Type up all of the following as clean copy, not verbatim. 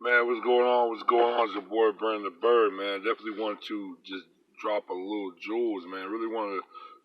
Man, what's going on? What's going on? It's your boy Brandon Bird, man. Definitely want to just drop a little jewels, man. Really want to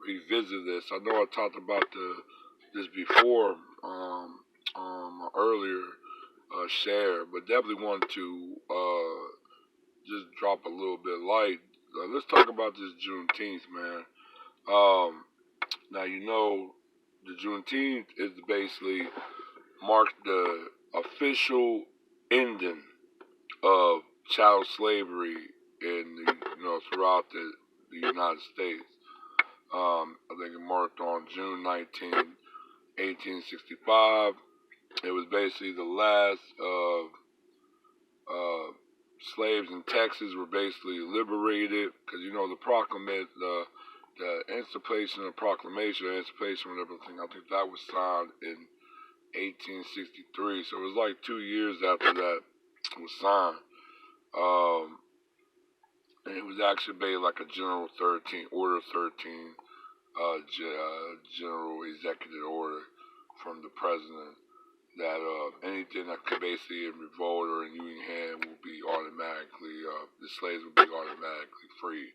revisit this. I know I talked about this before, earlier share, but definitely want to just drop a little bit light. Let's talk about this Juneteenth, man. Um, Now you know the Juneteenth is basically marked the official ending of chattel slavery in the throughout the United States. I think it marked on June 19, 1865. It was basically the last of slaves in Texas were basically liberated because the Emancipation and everything. I think that was signed in 1863. So it was like 2 years after that was signed. Um, and it was actually made like a Order 13, General Executive Order from the President that anything that could basically revolt or in Union hand will be automatically, the slaves will be automatically free.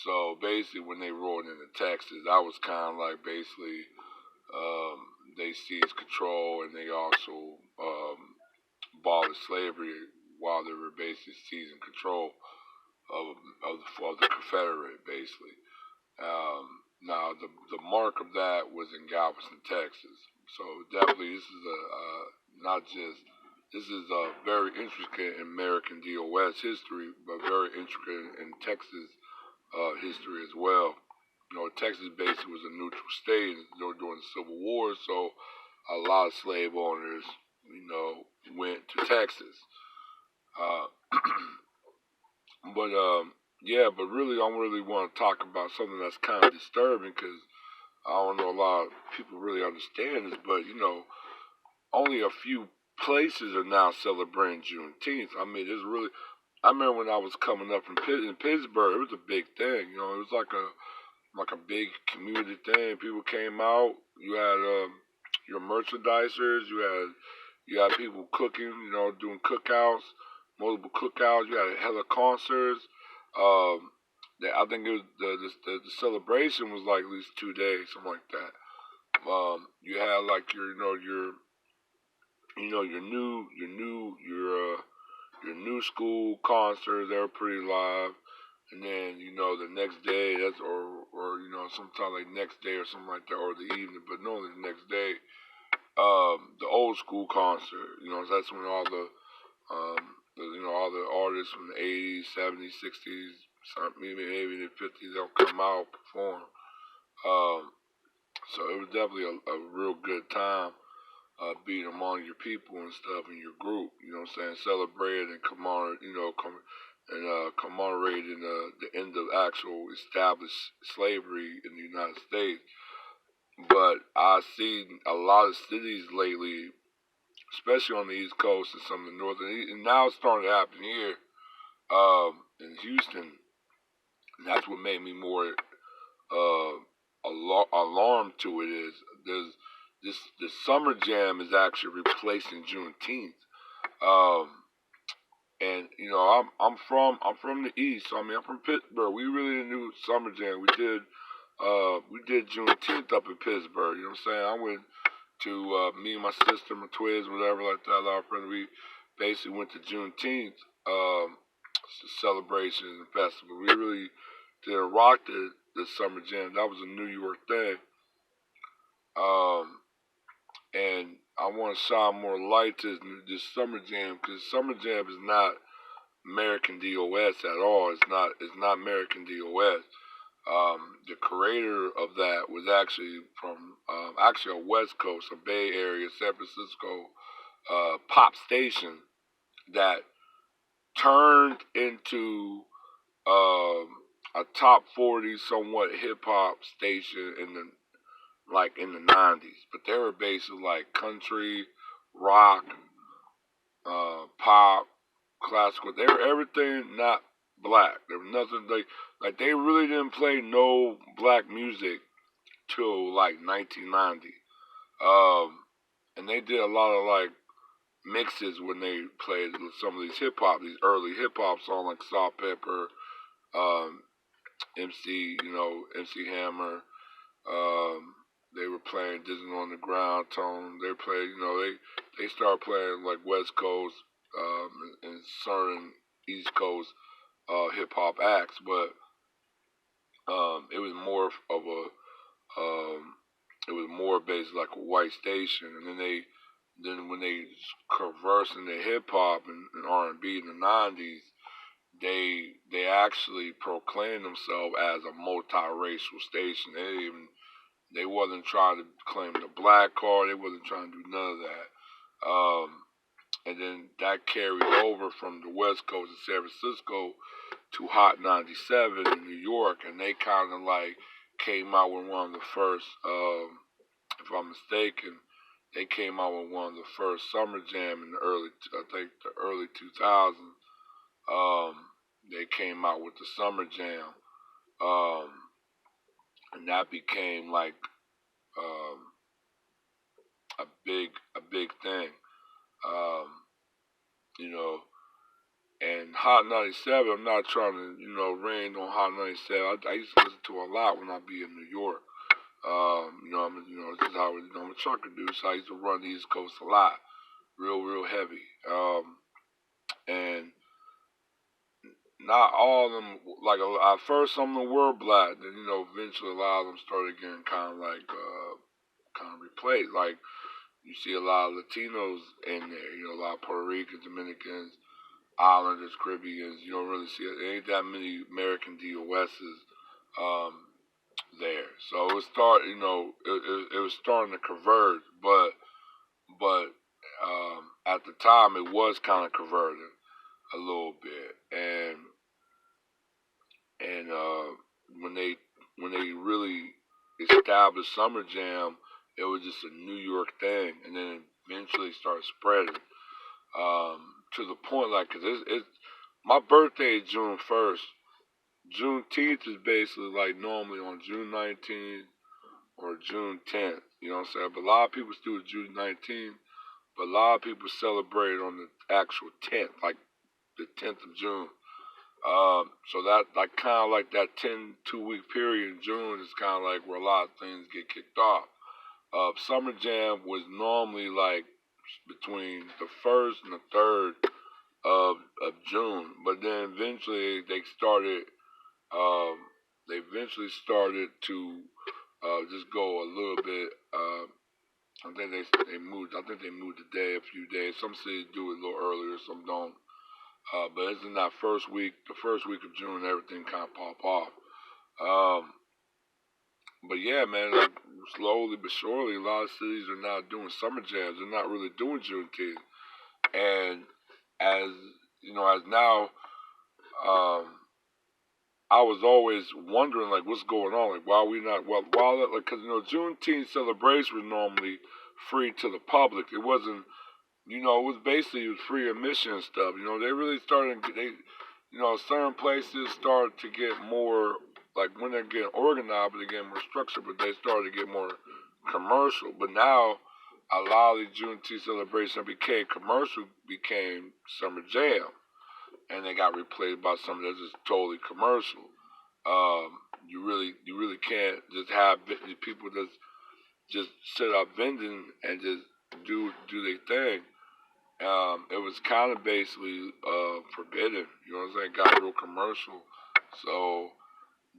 So basically when they rolled into Texas, that was kind of like basically they seized control and they also abolished slavery while they were basically seizing control of the Confederate, basically. Now, the mark of that was in Galveston, Texas. So definitely, this is not just this is a very intricate in American DOS history, but very intricate in Texas history as well. Texas basically was a neutral state during the Civil War, so a lot of slave owners, went to Texas. Uh, but really, I really want to talk about something that's kind of disturbing because I don't know a lot of people really understand this, but only a few places are now celebrating Juneteenth. I mean, it's really. I remember when I was coming up in Pittsburgh, it was a big thing. It was like a big community thing. People came out. You had your merchandisers. You had people cooking. Doing cookouts, multiple cookouts. You had hella concerts. Um, I think it was the celebration was like at least 2 days, something like that. You had like your new school concerts. They were pretty live. And then the next day, or sometime like next day or something like that, or the evening, but normally the next day, the old school concert. That's when all the artists from the 80s, 70s, 60s, maybe the 50s, they'll come out perform. Um, so it was definitely a real good time being among your people and stuff in your group. Celebrating and commemorating the end of actual established slavery in the United States. But I've seen a lot of cities lately, especially on the East Coast and some of the North, and now it's starting to happen here in Houston. And that's what made me more uh, alarmed to it is there's the summer jam is actually replacing Juneteenth. Um, and I'm from the East, so I mean I'm from Pittsburgh. We really didn't do summer jam. We did Juneteenth up in Pittsburgh. You know what I'm saying? I went to me and my sister, my twins, whatever like that. A lot of friends. We basically went to Juneteenth celebration and festival. We really didn't rock the summer jam. That was a New York thing. Um, and I want to shine more light to this summer jam because summer jam is not American DOS at all. It's not American DOS. The creator of that was actually from actually a West Coast, a Bay Area, San Francisco pop station that turned into um, a top 40 somewhat hip hop station in the 90s. But they were basically like country, rock, pop, classical. They were everything not black. There was nothing like they really didn't play no black music till like 1990. And they did a lot of like mixes when they played some of these hip hop, these early hip hop songs like Salt Pepper, um, MC Hammer. Um, they were playing Disney on the Ground, Tone. They played, they started playing like West Coast and certain East Coast hip hop acts, but it was more of a it was more based like a white station, and then when they conversed in the hip hop and R&B in the '90s, they actually proclaimed themselves as a multiracial station. They wasn't trying to claim the black card. They wasn't trying to do none of that. And then that carried over from the West Coast of San Francisco to Hot 97 in New York, and they kind of like came out with one of the first, if I'm mistaken, they came out with one of the first Summer Jam in the early 2000s. They came out with the Summer Jam, um, and that became like um, a big thing, um, you know. And Hot 97, I'm not trying to, rain on Hot 97. I used to listen to a lot when I be in New York. This is how I'm a trucker dude, so I used to run the East Coast a lot, real heavy. And not all of them, like at first some of them were black, then eventually a lot of them started getting kind of like kind of replaced. Like you see a lot of Latinos in there, a lot of Puerto Ricans, Dominicans, Islanders, Caribbeans. You don't really see it. There ain't that many American DOSs there. So it was starting to converge, but at the time it was kind of converting a little bit, and when they really established Summer Jam, it was just a New York thing, and then eventually started spreading to the point like, cause it's my birthday is June 1st. Juneteenth is basically like normally on June 19th or June 10th. You know what I'm saying? But a lot of people still June 19th, but a lot of people celebrate it on the actual 10th, like the 10th of June. So that like kind of like that 2-week period in June is kind of like where a lot of things get kicked off. Summer Jam was normally like between the 1st and the 3rd of June, but then eventually they eventually started to just go a little bit. I think they moved. I think they moved a day, a few days. Some cities do it a little earlier, some don't. But it's in that the first week of June, everything kind of pop off. But yeah, man, like slowly but surely, a lot of cities are now doing summer jams. They're not really doing Juneteenth, and as as now, um, I was always wondering like what's going on, like why we not like because Juneteenth celebration was normally free to the public. It wasn't, it was basically it was free admission and stuff. They really started certain places started to get more like when they're getting organized, but they're getting more structured. But they started to get more commercial. But now a lot of the Juneteenth celebration became commercial, became Summer Jam, and they got replaced by something that's just totally commercial. You really can't just have people that just sit up vending and just do their thing. It was kind of basically forbidden. You know what I'm saying? Got real commercial. So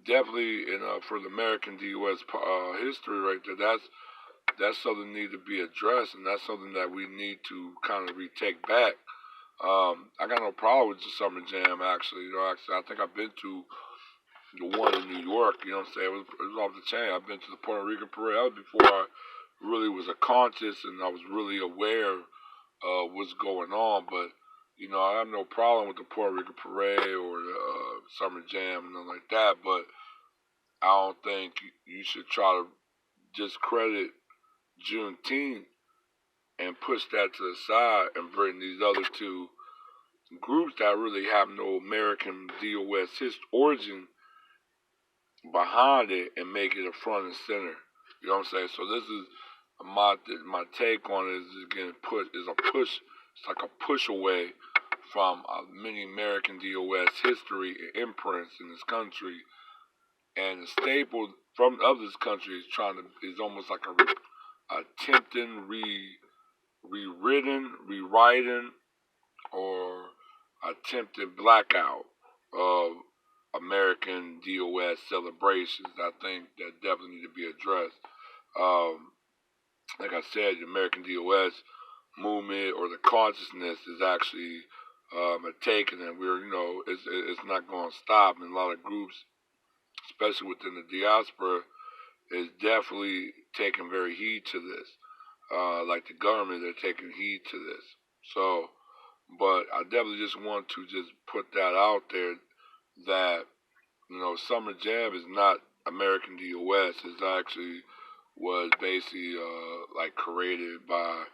definitely, for the American DOS history right there, that's something that needs to be addressed, and that's something that we need to kind of retake back. I got no problem with the Summer Jam, actually. I think I've been to the one in New York, you know what I'm saying? It was off the chain. I've been to the Puerto Rican parade. That was before I really was a conscious and I was really aware of what's going on. But, I have no problem with the Puerto Rican parade or the Summer Jam and nothing like that. But I don't think you should try to discredit Juneteenth and push that to the side and bring these other two groups that really have no American DOS origin behind it and make it a front and center. You know what I'm saying? So this is my take on it is again is a push It's like a push away from many American DOS history and imprints in this country, and the staple from of this country is almost like attempting rewriting, or attempted blackout of American DOS celebrations. I think that definitely need to be addressed. Like I said, the American DOS movement or the consciousness is actually taken, and it's not going to stop. And a lot of groups, especially within the diaspora, is definitely taking very heed to this. Like the government, they're taking heed to this. So, but I definitely just want to just put that out there that Summer Jam is not American DOS. It actually was basically like created by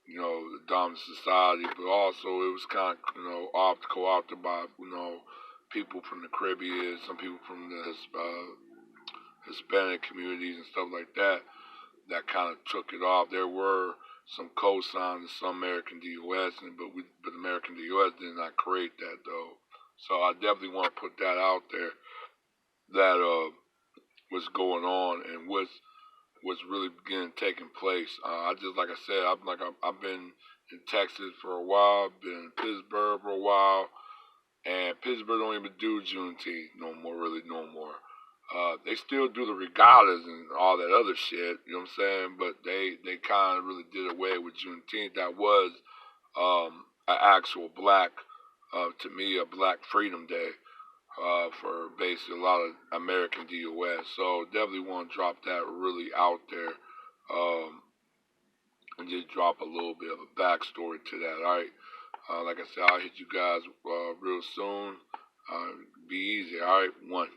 the dominant society, but also it was kind of co-opted by people from the Caribbean, some people from the Hispanic communities and stuff like that. That kind of took it off. There were some cosigns of some American DOS, but American DOS did not create that though. So I definitely want to put that out there, that what's going on and what's really beginning taking place. I just, like I said, I've been in Texas for a while, been in Pittsburgh for a while, and Pittsburgh don't even do Juneteenth no more, really no more. They still do the regattas and all that other shit, you know what I'm saying? But they kind of really did away with Juneteenth. That was an actual black, to me, a black freedom day for basically a lot of American DOS. So definitely want to drop that really out there, and just drop a little bit of a backstory to that. All right, like I said, I'll hit you guys real soon. Be easy. All right, one.